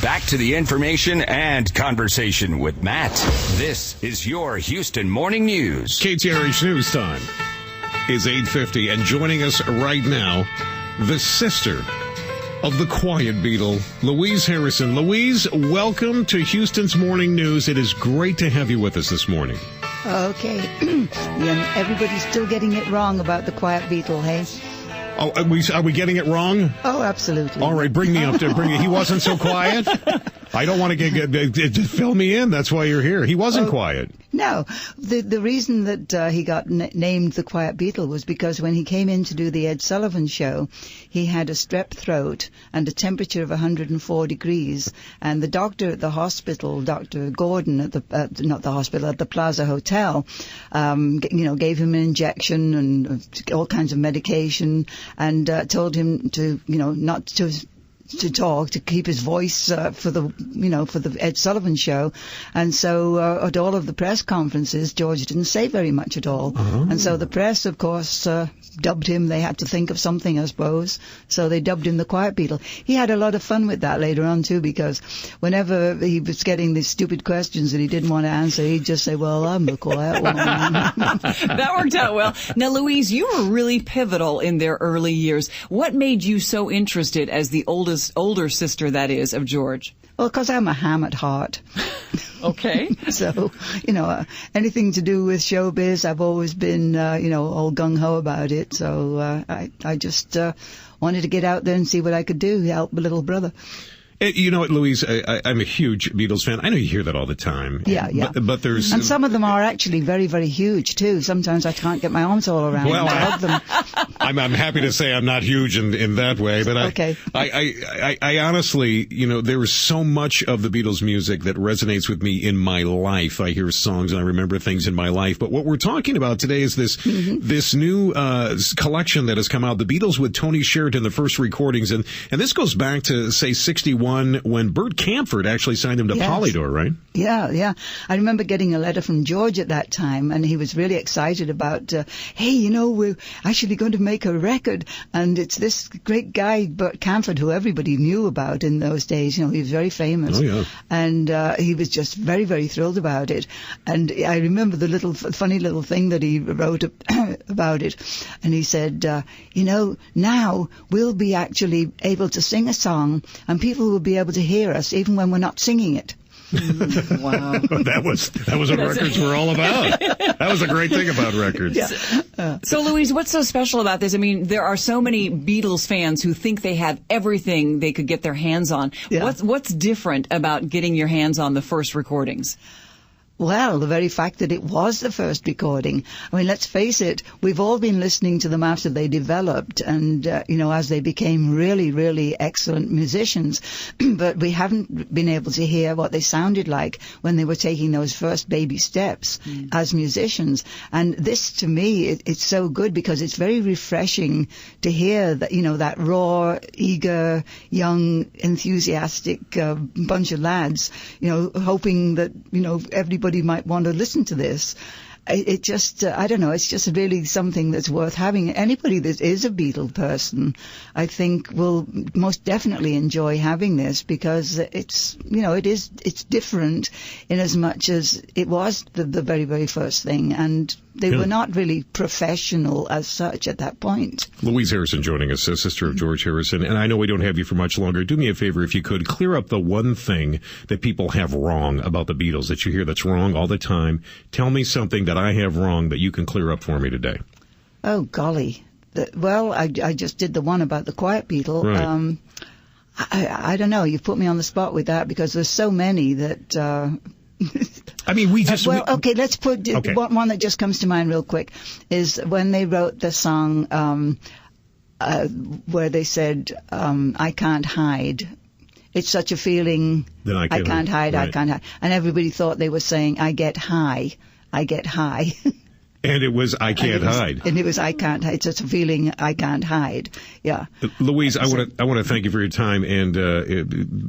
back to the information and conversation with Matt. This is your Houston Morning News. KTRH News Time is 8:50, and joining us right now, the sister of the quiet Beatle, Louise Harrison. Louise, welcome to Houston's Morning News. It is great to have you with us this morning. Okay. Yeah, everybody's still getting it wrong about the quiet Beatle, hey? Oh, are we getting it wrong? Oh, absolutely. All right, bring me up to he wasn't so quiet. I don't want to fill me in. That's why you're here. He wasn't quiet. No, the reason that he got named the Quiet Beatle was because when he came in to do the Ed Sullivan Show, he had a strep throat and a temperature of 104 degrees, and the doctor at the hospital, Dr. Gordon at the Plaza Hotel, gave him an injection and all kinds of medication, and told him to, not to talk, to keep his voice for the Ed Sullivan Show. And so at all of the press conferences, George didn't say very much at all. Uh-huh. And so the press, of course, dubbed him. They had to think of something, I suppose. So they dubbed him the Quiet Beatle. He had a lot of fun with that later on, too, because whenever he was getting these stupid questions that he didn't want to answer, he'd just say, well, I'm the quiet one. That worked out well. Now, Louise, you were really pivotal in their early years. What made you so interested as the older sister, that is, of George? Well, because I'm a ham at heart. Okay. So, anything to do with showbiz, I've always been, all gung-ho about it. So I just wanted to get out there and see what I could do, help my little brother. You know what, Louise, I'm a huge Beatles fan. I know you hear that all the time. Yeah. But there's... And some of them are actually very, very huge, too. Sometimes I can't get my arms all around them. I love them. I'm happy to say I'm not huge in that way, but okay. I honestly, there is so much of the Beatles music that resonates with me in my life. I hear songs and I remember things in my life. But what we're talking about today is this new collection that has come out, the Beatles with Tony Sheridan, the first recordings. And this goes back to, say, 61, when Bert Camford actually signed him to Polydor, right? Yeah. I remember getting a letter from George at that time, and he was really excited about, hey, we're actually going to make a record, and it's this great guy, Bert Camford, who everybody knew about in those days. He was very famous. Oh, yeah. And he was just very, very thrilled about it. And I remember the funny little thing that he wrote about it, and he said, now we'll be actually able to sing a song, and people will be able to hear us even when we're not singing it. Wow. That was what records were all about. That was a great thing about records. Yeah. So, Louise, what's so special about this? I mean, there are so many Beatles fans who think they have everything they could get their hands on. Yeah. What's different about getting your hands on the first recordings? Well, the very fact that it was the first recording. I mean, let's face it, we've all been listening to them after they developed and, as they became really, really excellent musicians. But we haven't been able to hear what they sounded like when they were taking those first baby steps as musicians. And this, to me, it's so good because it's very refreshing to hear that, that raw, eager, young, enthusiastic bunch of lads, hoping that, everybody might want to listen to this. It just, I don't know, it's just really something that's worth having. Anybody that is a Beatle person, I think, will most definitely enjoy having this because it's, it's different in as much as it was the very, very first thing. And they were not really professional as such at that point. Louise Harrison joining us, sister of George Harrison. And I know we don't have you for much longer. Do me a favor, if you could, clear up the one thing that people have wrong about the Beatles that you hear that's wrong all the time. Tell me something that I have wrong that you can clear up for me today. Oh, golly. I just did the one about the Quiet Beatle. Right. I don't know. You've put me on the spot with that because there's so many that... I mean, let's put one that just comes to mind real quick is when they wrote the song where they said, I can't hide. It's such a feeling, I can't hide, right. I can't hide. And everybody thought they were saying, I get high. And it was I Can't Hide. And it was I Can't Hide. It's just a feeling I can't hide. Yeah. Louise, I want to thank you for your time, and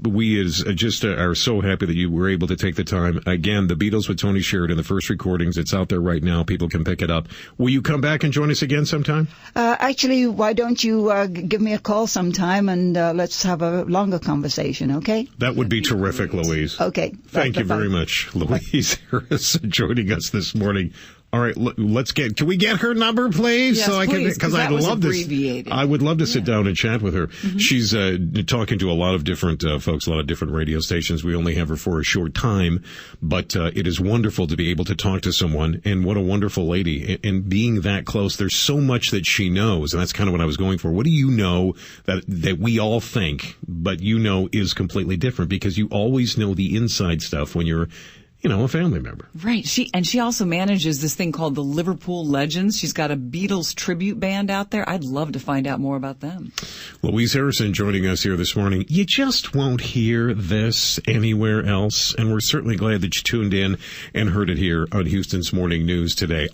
we are so happy that you were able to take the time. Again, the Beatles with Tony Sheridan, the first recordings. It's out there right now. People can pick it up. Will you come back and join us again sometime? Actually, why don't you give me a call sometime and let's have a longer conversation, okay? That would be terrific, Louise. Okay. Thank you very much, Louise Harrison, joining us this morning. All right, can we get her number, please? Yes, please, because I'd love this. I would love to sit down and chat with her. Mm-hmm. She's talking to a lot of different folks, a lot of different radio stations. We only have her for a short time, but it is wonderful to be able to talk to someone, and what a wonderful lady. And being that close, there's so much that she knows, and that's kind of what I was going for. What do you know that we all think, but you know is completely different? Because you always know the inside stuff when you're a family member. Right. She also manages this thing called the Liverpool Legends. She's got a Beatles tribute band out there. I'd love to find out more about them. Louise Harrison joining us here this morning. You just won't hear this anywhere else, and we're certainly glad that you tuned in and heard it here on Houston's Morning News today.